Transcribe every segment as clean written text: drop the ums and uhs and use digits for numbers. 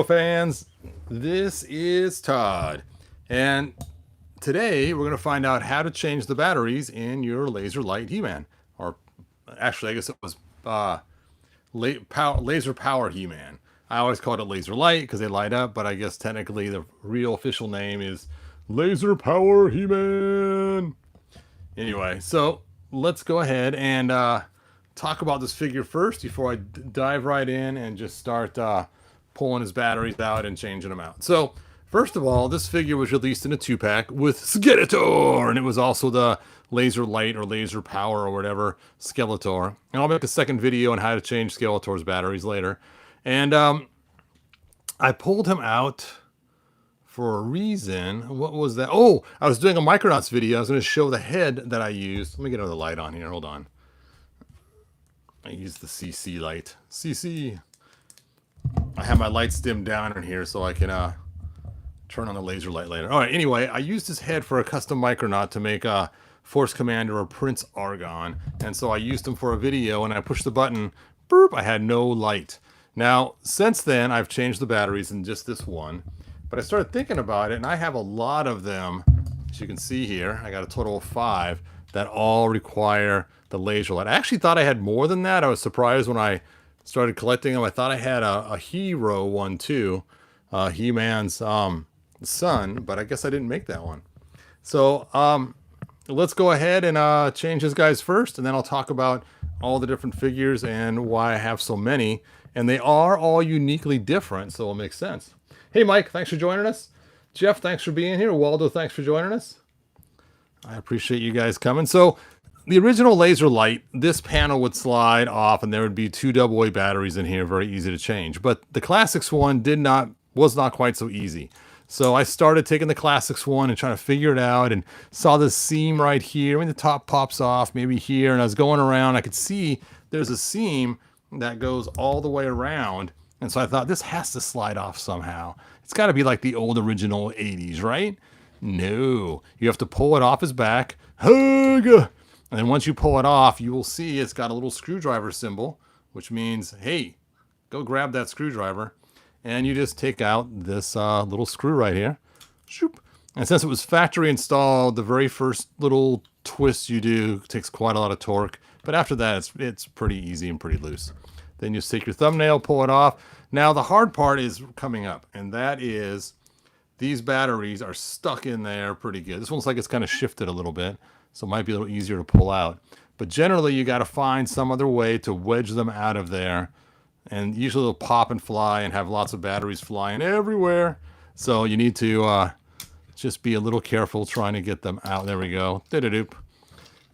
Fans, this is Todd, and today we're going to find out how to change the batteries in your laser light He-Man, or actually I guess it was laser power He-Man. I always called it laser light because they light up, but I guess technically the real official name is laser power He-Man. Anyway, so let's go ahead and talk about this figure first before I dive right in and just start pulling his batteries out and changing them out. So, first of all, this figure was released in a 2-pack with Skeletor, and it was also the laser light or laser power or whatever Skeletor. And I'll make a second video on how to change Skeletor's batteries later. And I pulled him out for a reason. What was that? Oh, I was doing a Micronauts video. I was going to show the head that I used. Let me get another light on here. Hold on. I used the CC light. CC. I have my lights dimmed down in here so I can turn on the laser light later. All right, anyway, I used his head for a custom Micronaut to make a Force Commander or Prince Argon. And so I used him for a video, and I pushed the button. Boop, I had no light. Now, since then, I've changed the batteries in just this one. But I started thinking about it, and I have a lot of them, as you can see here. I got a total of 5 that all require the laser light. I actually thought I had more than that. I was surprised when I started collecting them. I thought I had a hero one too, He-Man's son, but I guess I didn't make that one. So let's go ahead and change this guy's first, and then I'll talk about all the different figures and why I have so many. And they are all uniquely different, so it'll make sense. Hey, Mike, thanks for joining us. Jeff, thanks for being here. Waldo, thanks for joining us. I appreciate you guys coming. So the original laser light, this panel would slide off and there would be 2 AA batteries in here, very easy to change. But the Classics one was not quite so easy. So I started taking the Classics one and trying to figure it out, and saw this seam right here. I mean, the top pops off maybe here, and I was going around. I could see there's a seam that goes all the way around. And so I thought, this has to slide off somehow. It's got to be like the old original 80s, right? No. You have to pull it off his back. Hug! And then once you pull it off, you will see it's got a little screwdriver symbol, which means, hey, go grab that screwdriver. And you just take out this little screw right here. Shoop. And since it was factory installed, the very first little twist you do takes quite a lot of torque. But after that, it's pretty easy and pretty loose. Then you take your thumbnail, pull it off. Now the hard part is coming up, and that is these batteries are stuck in there pretty good. This one's like it's kind of shifted a little bit, so it might be a little easier to pull out. But generally, you got to find some other way to wedge them out of there. And usually they'll pop and fly and have lots of batteries flying everywhere. So you need to just be a little careful trying to get them out. There we go. Da-da-doop.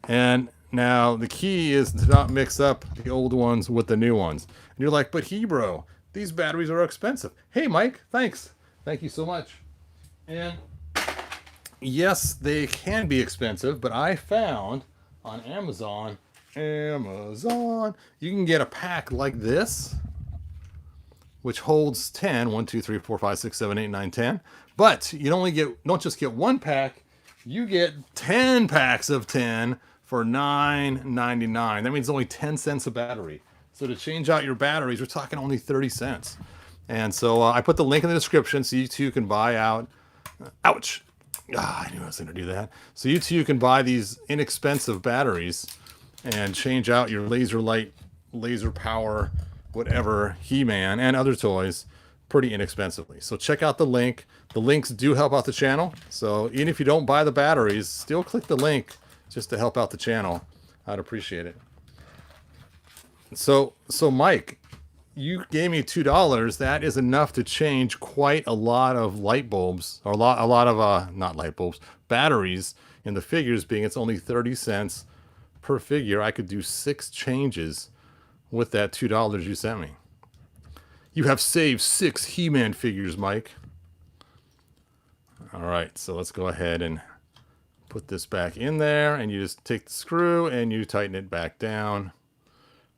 And now, the key is to not mix up the old ones with the new ones. And you're like, but Hebrew, these batteries are expensive. Hey, Mike, thanks. Thank you so much. And yes, they can be expensive, but I found on Amazon, you can get a pack like this, which holds 10. 1, 2, 3, 4, 5, 6, 7, 8, 9, 10. But you don't just get one pack, you get 10 packs of 10 for $9.99. That means only 10 cents a battery. So to change out your batteries, we're talking only 30 cents. And so I put the link in the description so you too can buy out. Ouch. I knew I was going to do that. So you too can buy these inexpensive batteries and change out your laser light, laser power, whatever, He-Man and other toys pretty inexpensively. So check out the link. The links do help out the channel. So even if you don't buy the batteries, still click the link just to help out the channel. I'd appreciate it. So Mike, you gave me $2. That is enough to change quite a lot of light bulbs, or a lot of not light bulbs, batteries in the figures. Being it's only 30 cents per figure, I could do 6 changes with that $2 you sent me. You have saved 6 He-Man figures, Mike. All right, so let's go ahead and put this back in there, and you just take the screw and you tighten it back down.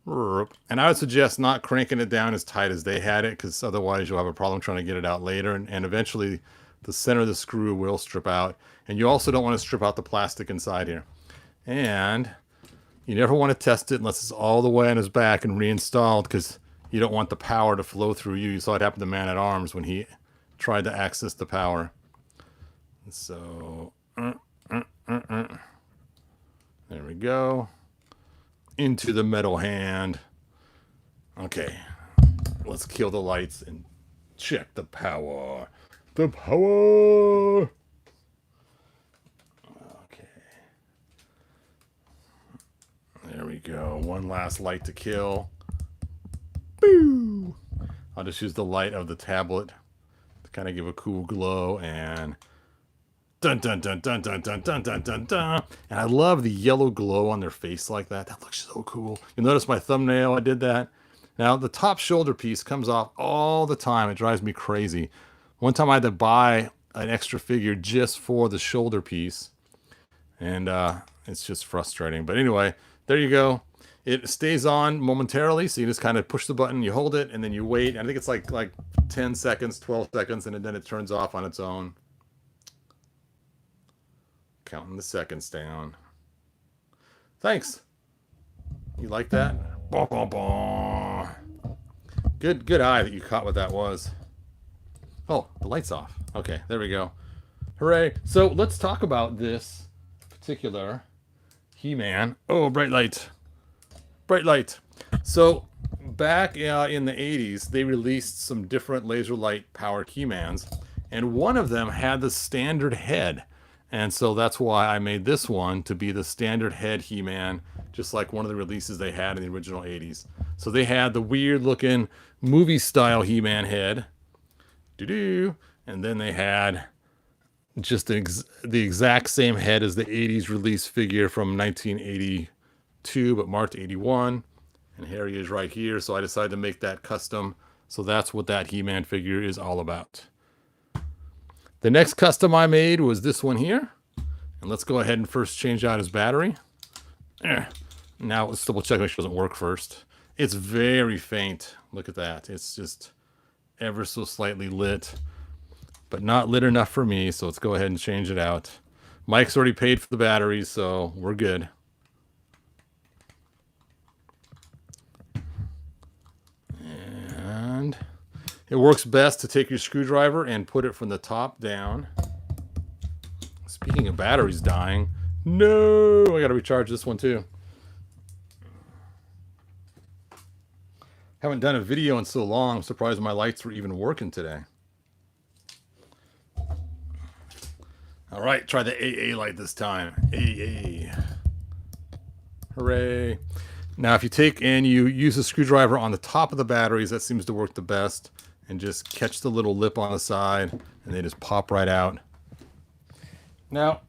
And I would suggest not cranking it down as tight as they had it, because otherwise you'll have a problem trying to get it out later, and eventually the center of the screw will strip out. And you also don't want to strip out the plastic inside here. And you never want to test it unless it's all the way on his back and reinstalled, because you don't want the power to flow through you. You saw it happen to Man-at-Arms when he tried to access the power. So, there we go. Into the metal hand. Okay, let's kill the lights and check the power. The power! Okay. There we go. One last light to kill. Boo! I'll just use the light of the tablet to kind of give a cool glow, and dun dun dun dun dun dun dun dun dun dun. And I love the yellow glow on their face like that. That looks so cool. You'll notice my thumbnail, I did that. Now the top shoulder piece comes off all the time. It drives me crazy. One time I had to buy an extra figure just for the shoulder piece, and it's just frustrating. But anyway, there you go. It stays on momentarily, so you just kind of push the button, you hold it, and then you wait. I think it's like 10 seconds, 12 seconds, and then it turns off on its own. Counting the seconds down. Thanks. You like that? Bah, bah, bah. Good eye that you caught what that was. Oh, the light's off. Okay, there we go. Hooray. So let's talk about this particular He-Man. Oh, bright light. Bright light. So back in the 80s, they released some different laser light powered He-Mans, and one of them had the standard head. And so that's why I made this one to be the standard head He-Man, just like one of the releases they had in the original 80s. So they had the weird looking movie style He-Man head. Doo-doo. And then they had just the exact same head as the 80s release figure from 1982, but marked 81. And here he is right here. So I decided to make that custom. So that's what that He-Man figure is all about. The next custom I made was this one here. And let's go ahead and first change out his battery. Now let's double check, make sure it doesn't work first. It's very faint. Look at that. It's just ever so slightly lit, but not lit enough for me. So let's go ahead and change it out. Mike's already paid for the batteries, so we're good. And it works best to take your screwdriver and put it from the top down. Speaking of batteries dying, no, I got to recharge this one too. Haven't done a video in so long. I'm surprised my lights were even working today. All right, try the AA light this time. AA. Hooray. Now, if you take and you use a screwdriver on the top of the batteries, that seems to work the best. And just catch the little lip on the side, and they just pop right out. Now,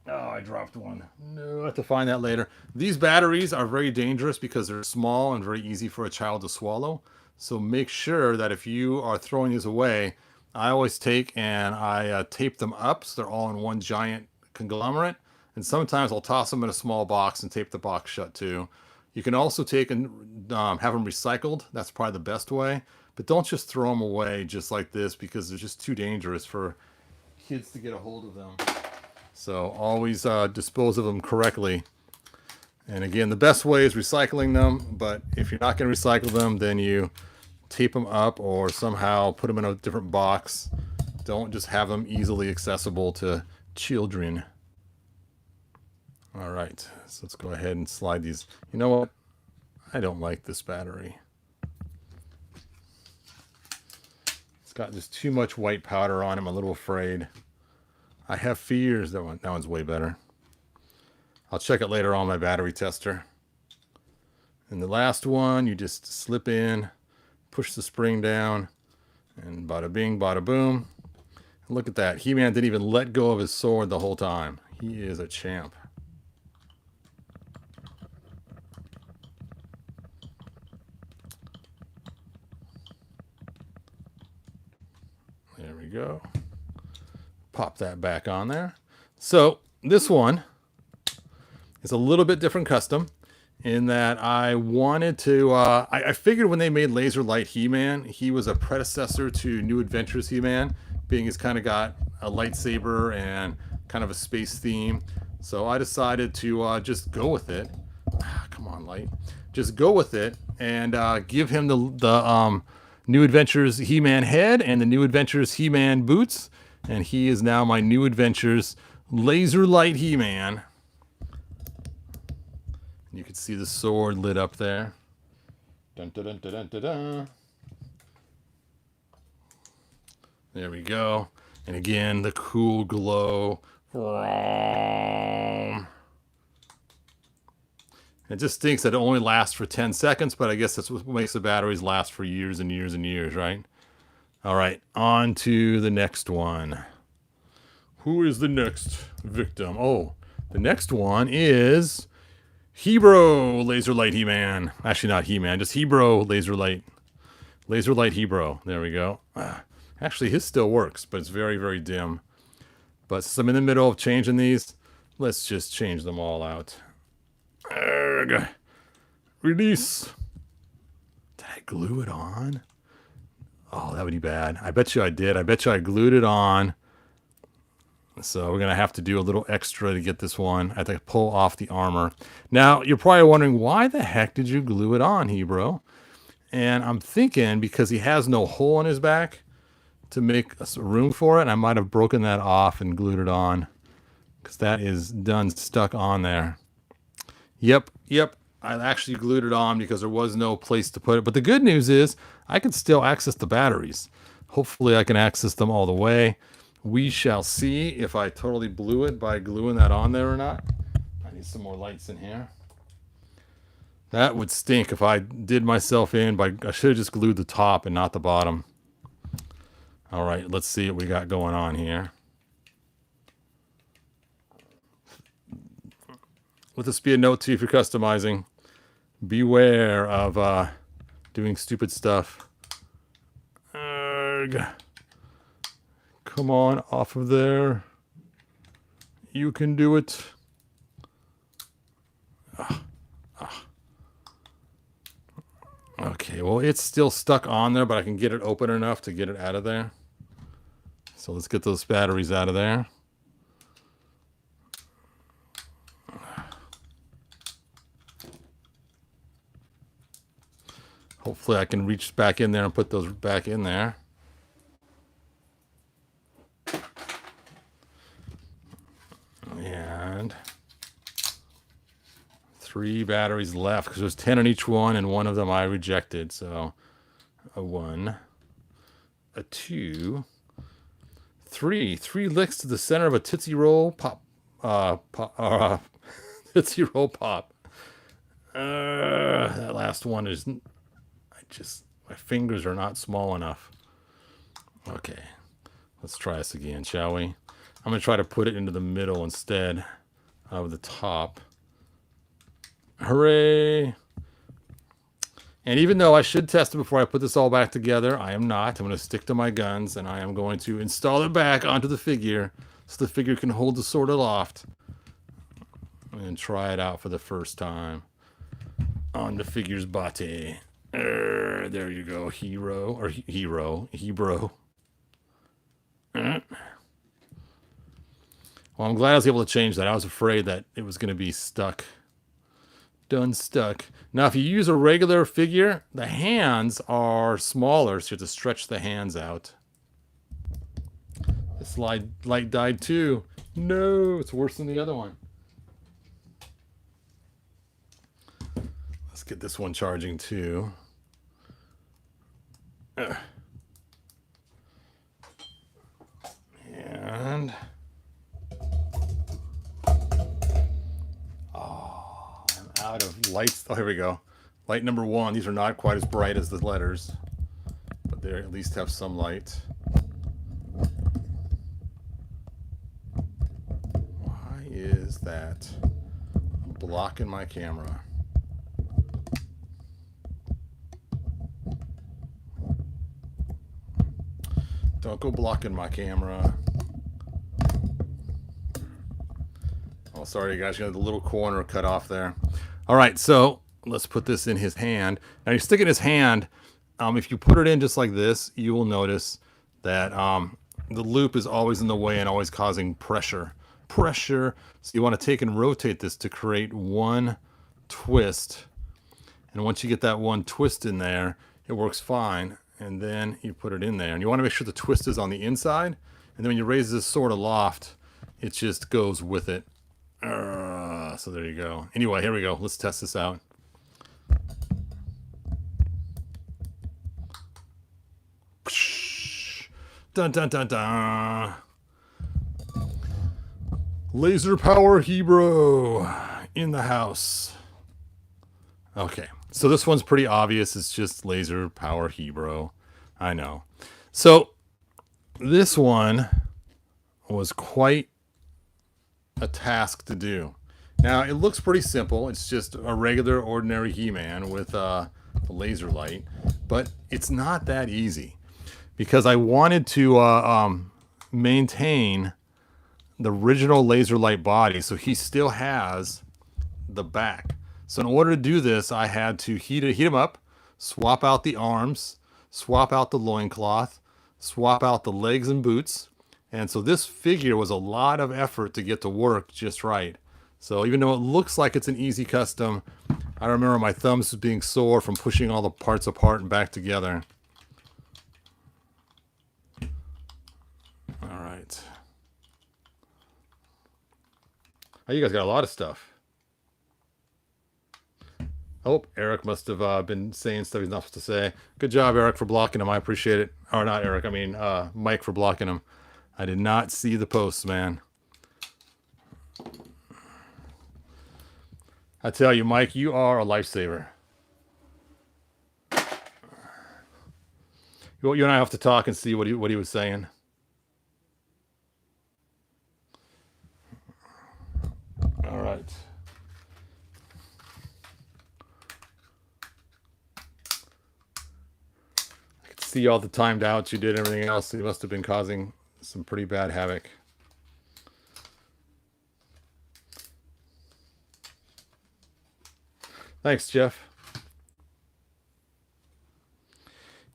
oh, I dropped one. No, I have to find that later. These batteries are very dangerous because they're small and very easy for a child to swallow. So make sure that if you are throwing these away, I always take and I tape them up so they're all in one giant conglomerate. And sometimes I'll toss them in a small box and tape the box shut too. You can also take and have them recycled. That's probably the best way. But don't just throw them away just like this, because they're just too dangerous for kids to get a hold of them. So always dispose of them correctly. And again, the best way is recycling them. But if you're not going to recycle them, then you tape them up or somehow put them in a different box. Don't just have them easily accessible to children. All right, so let's go ahead and slide these. You know what? I don't like this battery. It's got just too much white powder on it. I'm a little afraid. I have fears. That one's way better. I'll check it later on my battery tester. And the last one, you just slip in, push the spring down, and bada bing, bada boom. And look at that. He-Man didn't even let go of his sword the whole time. He is a champ. There we go. Pop that back on there. So this one is a little bit different custom in that I wanted to, I figured when they made Laser Light He-Man, he was a predecessor to New Adventures He-Man, being he's kind of got a lightsaber and kind of a space theme. So I decided to just go with it. Come on, light. Just go with it and give him the New Adventures He-Man head and the New Adventures He-Man boots. And he is now my New Adventures Laser Light He-Man. You can see the sword lit up there. Dun, dun, dun, dun, dun, dun. There we go. And again, the cool glow. It just stinks that it only lasts for 10 seconds, but I guess that's what makes the batteries last for years and years and years, right? All right, on to the next one. Who is the next victim? Oh, the next one is Hebro Laser Light He-Man. Actually, not He-Man, just Hebro Laser Light. Laser Light Hebro. There we go. Actually, his still works, but it's very, very dim. But since I'm in the middle of changing these, let's just change them all out. Urgh. Release. Did I glue it on? Oh, that would be bad. I bet you I did. I bet you I glued it on. So we're going to have to do a little extra to get this one. I have to pull off the armor. Now, you're probably wondering, why the heck did you glue it on, Hebro? And I'm thinking because he has no hole in his back to make room for it. And I might have broken that off and glued it on because that is done stuck on there. Yep. I actually glued it on because there was no place to put it. But the good news is I can still access the batteries. Hopefully I can access them all the way. We shall see if I totally blew it by gluing that on there or not. I need some more lights in here. That would stink if I did myself in by... I should have just glued the top and not the bottom. All right, let's see what we got going on here. Let this be a note to you if you're customizing. Beware of doing stupid stuff. Urgh. Come on, off of there. You can do it. Okay, well, it's still stuck on there, but I can get it open enough to get it out of there. So let's get those batteries out of there. Hopefully I can reach back in there and put those back in there. And 3 batteries left because there's 10 in each one, and one of them I rejected. So a 1, a 2, 3. 3 licks to the center of a Tootsie Roll pop. Tootsie Roll pop. That last one is... my fingers are not small enough. Okay, let's try this again, shall we? I'm going to try to put it into the middle instead of the top. Hooray! And even though I should test it before I put this all back together, I am not. I'm going to stick to my guns, and I am going to install it back onto the figure so the figure can hold the sword aloft. And try it out for the first time on the figure's body. There you go, Hebro. Well, I'm glad I was able to change that. I was afraid that it was going to be stuck. Done stuck. Now, if you use a regular figure, the hands are smaller, so you have to stretch the hands out. This light died too. No, it's worse than the other one. Let's get this one charging too. And... I'm out of lights. Oh, here we go. Light number 1. These are not quite as bright as the letters, but they at least have some light. Why is that blocking my camera? Don't go blocking my camera. Oh, sorry, you guys. You got the little corner cut off there. All right, so let's put this in his hand. Now, you stick it in his hand. If you put it in just like this, you will notice that the loop is always in the way and always causing pressure. So you want to take and rotate this to create one twist. And once you get that one twist in there, it works fine. And then you put it in there. And you want to make sure the twist is on the inside. And then when you raise this sort of loft, it just goes with it. So there you go. Anyway, here we go. Let's test this out. Dun dun dun dun. Laser power Hebrew in the house. Okay, so this one's pretty obvious. It's just laser power Hebrew. I know. So this one was quite a task to do. Now it looks pretty simple. It's just a regular ordinary He-Man with a laser light, but it's not that easy because I wanted to maintain the original laser light body, so he still has the back. So in order to do this, I had to heat him up, swap out the arms, swap out the loincloth, swap out the legs and boots. And so this figure was a lot of effort to get to work just right. So even though it looks like it's an easy custom, I remember my thumbs being sore from pushing all the parts apart and back together. All right. Oh, you guys got a lot of stuff. Oh, Eric must have been saying stuff he's not supposed to say. Good job, Eric, for blocking him. I appreciate it. Or not Eric, I mean Mike for blocking him. I did not see the posts, man. I tell you, Mike, you are a lifesaver. You and I have to talk and see what he was saying. All right. I could see all the timed outs you did, everything else. You must have been causing some pretty bad havoc. Thanks, Jeff.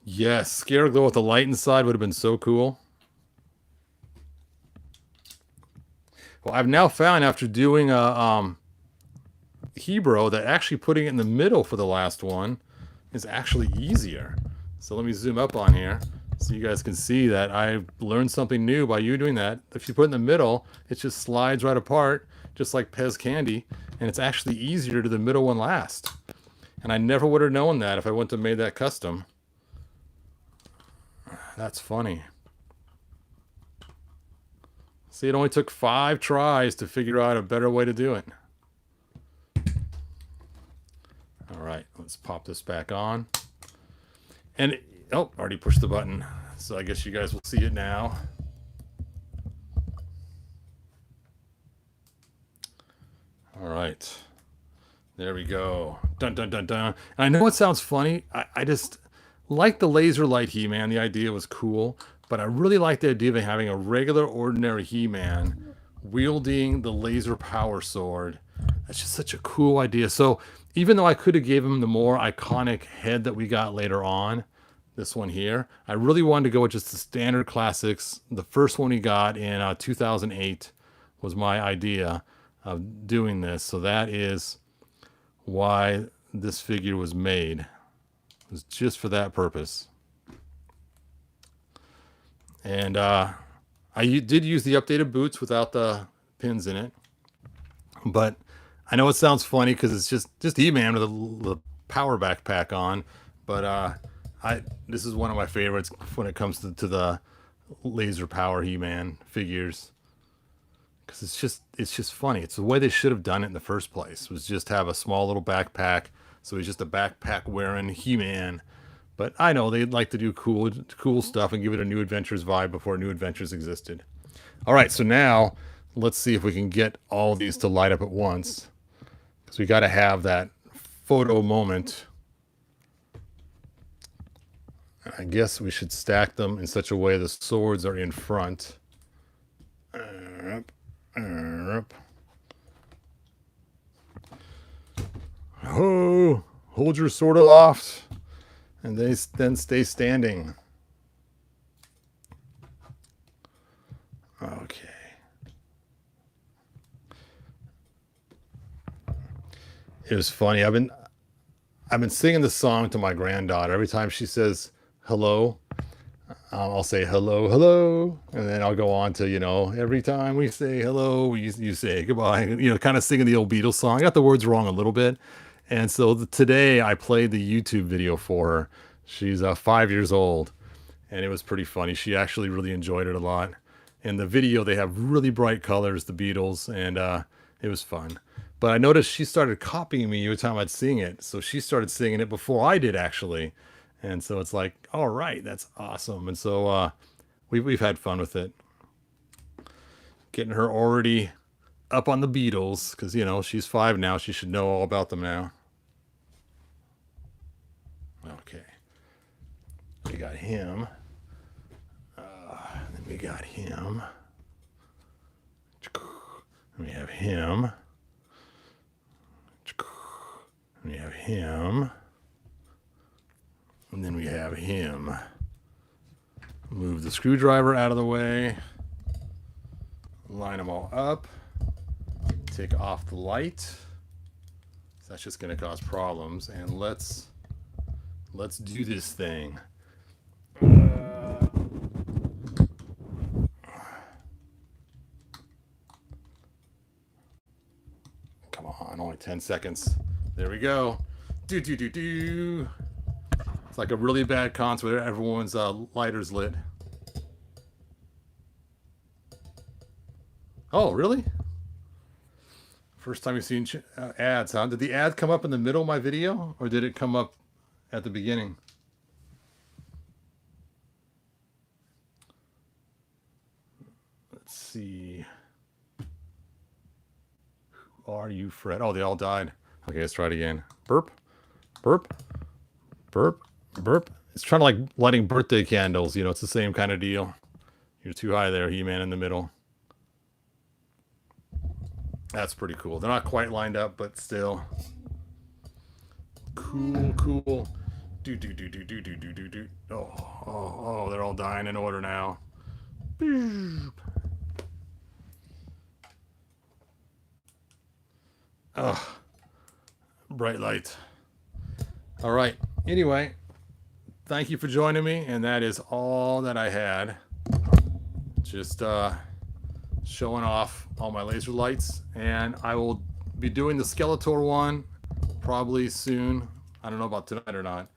Yes, Scareglow with the light inside would have been so cool. Well, I've now found after doing a Hebrew that actually putting it in the middle for the last one is actually easier. So let me zoom up on here so you guys can see that I learned something new by you doing that. If you put it in the middle, it just slides right apart, just like Pez candy, and it's actually easier to do the middle one last. And I never would have known that if I wouldn't have made that custom. That's funny. See, it only took 5 tries to figure out a better way to do it. All right, let's pop this back on. And, oh, already pushed the button. So I guess you guys will see it now. All right. There we go. Dun, dun, dun, dun. And I know it sounds funny. I just like the laser light He-Man. The idea was cool. But I really like the idea of having a regular, ordinary He-Man wielding the laser power sword. That's just such a cool idea. So even though I could have gave him the more iconic head that we got later on, this one here, I really wanted to go with just the standard classics. The first one he got in 2008 was my idea of doing this. So that is why this figure was made. It was just for that purpose. And I did use the updated boots without the pins in it. But I know it sounds funny because it's just He-Man with the power backpack on. But this is one of my favorites when it comes to the laser power He-Man figures. Because it's just funny. It's the way they should have done it in the first place. Was just have a small little backpack. So he's just a backpack wearing He-Man. But I know they'd like to do cool stuff and give it a New Adventures vibe before New Adventures existed. All right, so now let's see if we can get all these to light up at once. Because we got to have that photo moment. I guess we should stack them in such a way the swords are in front. Oh, hold your sword aloft. And they then stay standing. Okay. It was funny. I've been singing this song to my granddaughter. Every time she says hello, I'll say hello, hello, and then I'll go on to, every time we say hello, you say goodbye. Kind of singing the old Beatles song. I got the words wrong a little bit, and so today I played the YouTube video for her. She's 5 years old, and it was pretty funny. She actually really enjoyed it a lot. In the video, they have really bright colors, the Beatles, and it was fun. But I noticed she started copying me every time I'd sing it. So she started singing it before I did, actually. And so it's like, all right, that's awesome. And so we've had fun with it. Getting her already up on the Beatles, because, she's 5 now. She should know all about them now. Okay. We got him. Then we got him. And we have him. And we have him. And then we have him. Move the screwdriver out of the way. Line them all up. Take off the light. That's just going to cause problems. And let's do this thing. Come on, only 10 seconds. There we go. Do. It's like a really bad concert where everyone's lighters lit. Oh, really? First time you've seen ads, huh? Did the ad come up in the middle of my video, or did it come up at the beginning? Let's see. Who are you, Fred? Oh, they all died. Okay, let's try it again. Burp, burp, burp, burp. It's trying to like lighting birthday candles. It's the same kind of deal. You're too high there, He-Man in the middle. That's pretty cool. They're not quite lined up, but still. Cool. Do. Oh, they're all dying in order now. Ugh. Bright light. All right. Anyway, thank you for joining me, and that is all that I had. Just showing off all my laser lights, and I will be doing the Skeletor one probably soon. I don't know about tonight or not,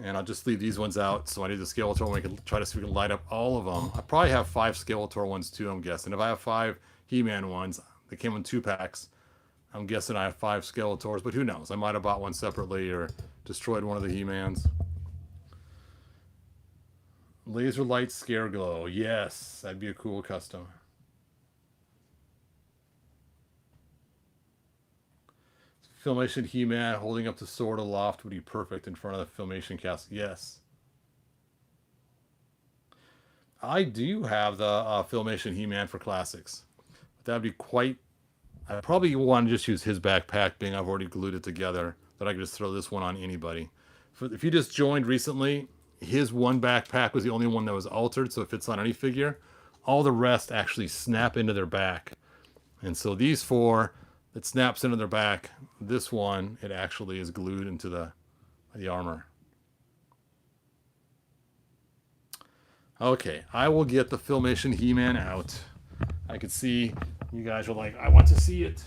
and I'll just leave these ones out. So I need the Skeletor one. We can try to see if we can light up all of them. I probably have 5 Skeletor ones too, I'm guessing. If I have 5 He-Man ones, they came in 2 packs. I'm guessing I have 5 Skeletors, but who knows? I might have bought one separately or destroyed one of the He-Mans. Laser light scare glow. Yes, that'd be a cool custom. Filmation He-Man holding up the sword aloft would be perfect in front of the Filmation cast. Yes. I do have the Filmation He-Man for Classics. But that'd be quite... I probably want to just use his backpack, being I've already glued it together, that I could just throw this one on anybody. If you just joined recently, his one backpack was the only one that was altered, so it fits on any figure. All the rest actually snap into their back. And so these 4, it snaps into their back. This one, it actually is glued into the armor. Okay, I will get the Filmation He-Man out. I could see you guys are like, I want to see it.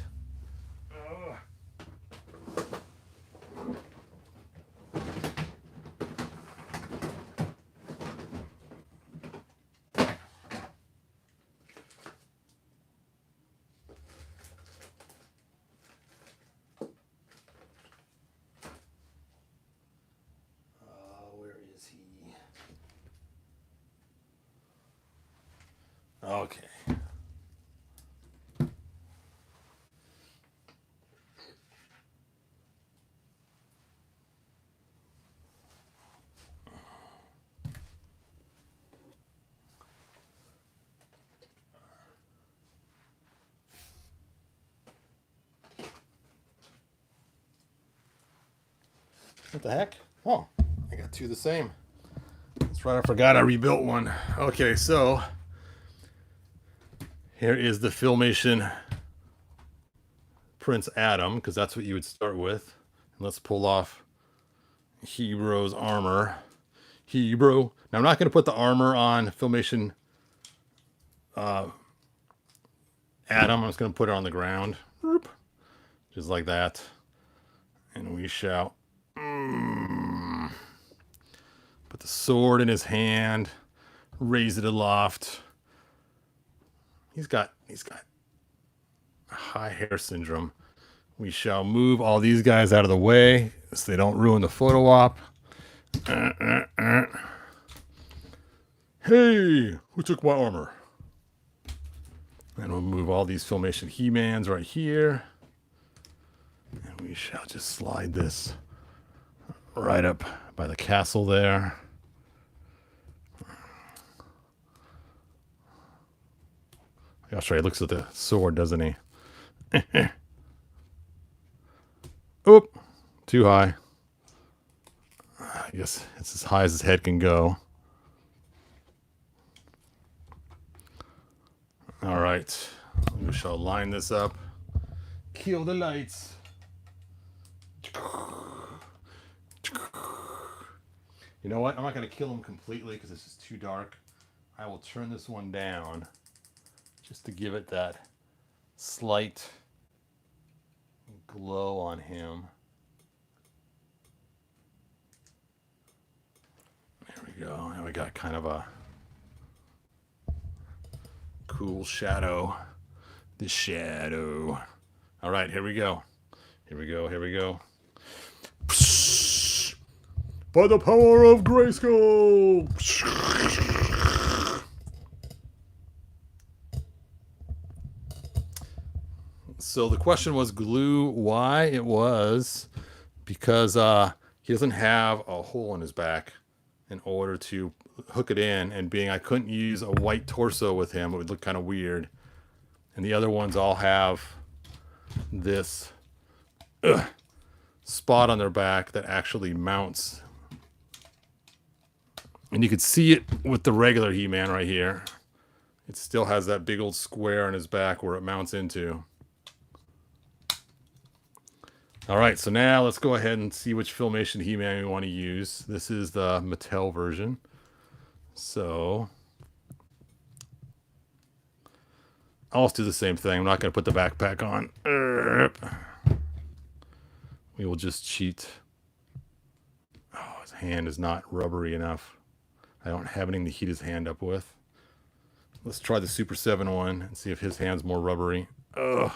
Where is he? Okay. What the heck? Oh, I got 2 the same. That's right, I forgot I rebuilt one. Okay, so here is the Filmation Prince Adam, because that's what you would start with. And let's pull off Hero's armor. Hero. Now I'm not going to put the armor on Filmation Adam. I'm just going to put it on the ground. Just like that. And we shall put the sword in his hand, raise it aloft. He's got high hair syndrome. We shall move all these guys out of the way so they don't ruin the photo op. Hey, who took my armor? And we'll move all these Filmation He-Mans right here. And we shall just slide this right up by the castle there. Gosh, he looks at the sword, doesn't he? Oop, too high. I guess it's as high as his head can go. All right, we shall line this up. Kill the lights. You know what? I'm not going to kill him completely because it's just too dark. I will turn this one down just to give it that slight glow on him. There we go. Now we got kind of a cool shadow. The shadow. All right, here we go. Here we go. Here we go. By the power of Grayskull. So the question was glue. Why? It was because he doesn't have a hole in his back in order to hook it in, and being I couldn't use a white torso with him, it would look kind of weird. And the other ones all have this spot on their back that actually mounts. And you could see it with the regular He-Man right here. It still has that big old square on his back where it mounts into. All right, so now let's go ahead and see which Filmation He-Man we want to use. This is the Mattel version. So I'll just do the same thing. I'm not going to put the backpack on. We will just cheat. Oh, his hand is not rubbery enough. I don't have anything to heat his hand up with. Let's try the Super 7 one and see if his hand's more rubbery. Ugh.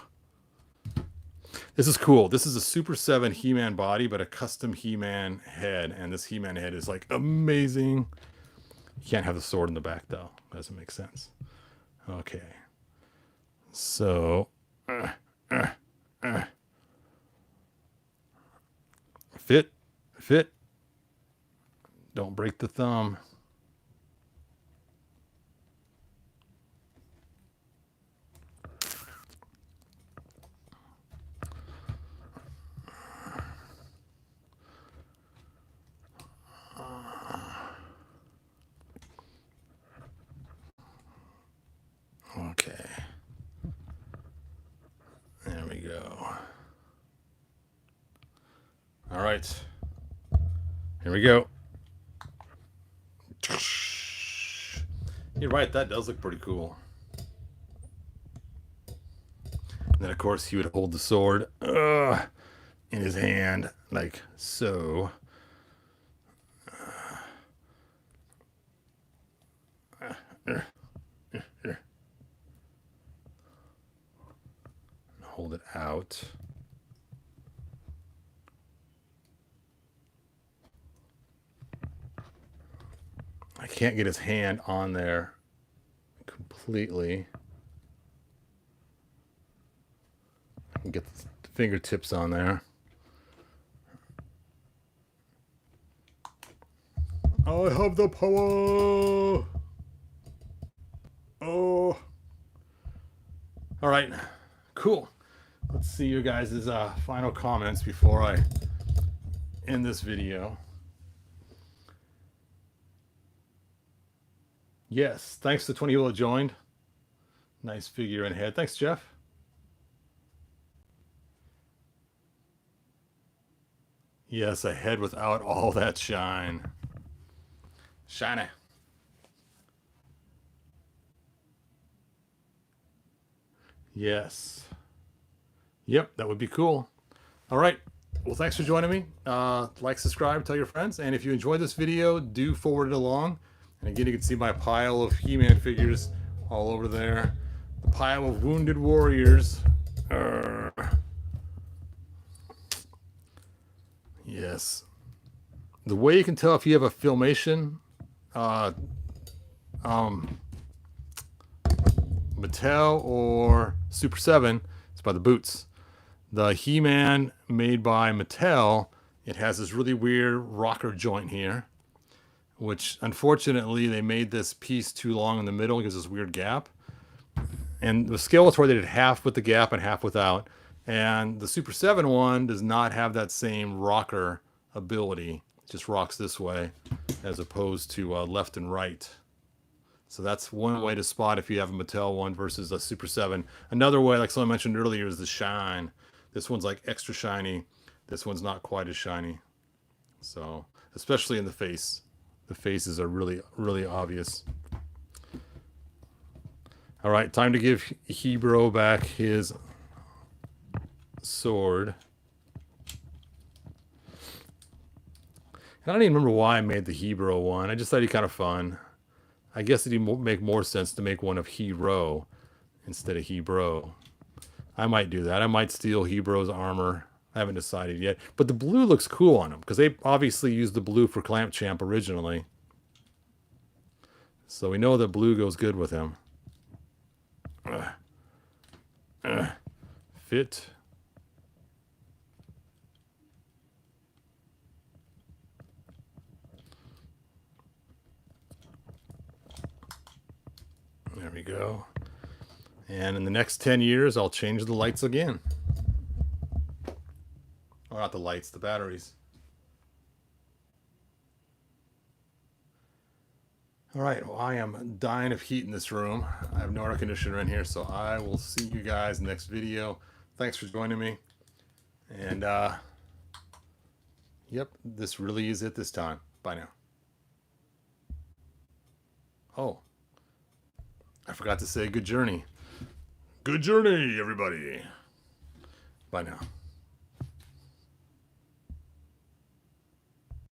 This is cool. This is a Super 7 He-Man body, but a custom He-Man head. And this He-Man head is like amazing. You can't have the sword in the back though. Doesn't make sense. Okay. So. Fit. Don't break the thumb. Okay. There we go. All right. Here we go. You're right, that does look pretty cool. And then, of course, he would hold the sword in his hand, like so. Hold it out. I can't get his hand on there completely. I can get the fingertips on there. I have the power. Oh. All right. Cool. Let's see your guys' final comments before I end this video. Yes, thanks to 20 people that joined. Nice figure and head. Thanks, Jeff. Yes, a head without all that shine. Shiny. Yes. Yep, that would be cool. All right. Well, thanks for joining me. Like, subscribe, tell your friends. And if you enjoyed this video, do forward it along. And again, you can see my pile of He-Man figures all over there. The pile of wounded warriors. Yes. The way you can tell if you have a Filmation, Mattel or Super 7 is by the boots. The He-Man made by Mattel, it has this really weird rocker joint here, which unfortunately they made this piece too long in the middle. It gives this weird gap. And the Skeletor, they did half with the gap and half without. And the Super 7 one does not have that same rocker ability. It just rocks this way as opposed to left and right. So that's one way to spot if you have a Mattel one versus a Super 7. Another way, like someone mentioned earlier, is the shine. This one's like extra shiny. This one's not quite as shiny. So, especially in the face. The faces are really, really obvious. All right, time to give Hebro back his sword. And I don't even remember why I made the Hebro one. I just thought he'd kind of fun. I guess it'd make more sense to make one of Hero instead of Hebro. I might do that. I might steal Hebro's armor. I haven't decided yet. But the blue looks cool on him because they obviously used the blue for Clamp Champ originally. So we know that blue goes good with him. Fit. There we go. And in the next 10 years, I'll change the lights again. Or not the lights, the batteries. All right, well, I am dying of heat in this room. I have no air conditioner in here, so I will see you guys next video. Thanks for joining me. And, yep, this really is it this time. Bye now. Oh, I forgot to say good journey. Good journey, everybody. Bye now.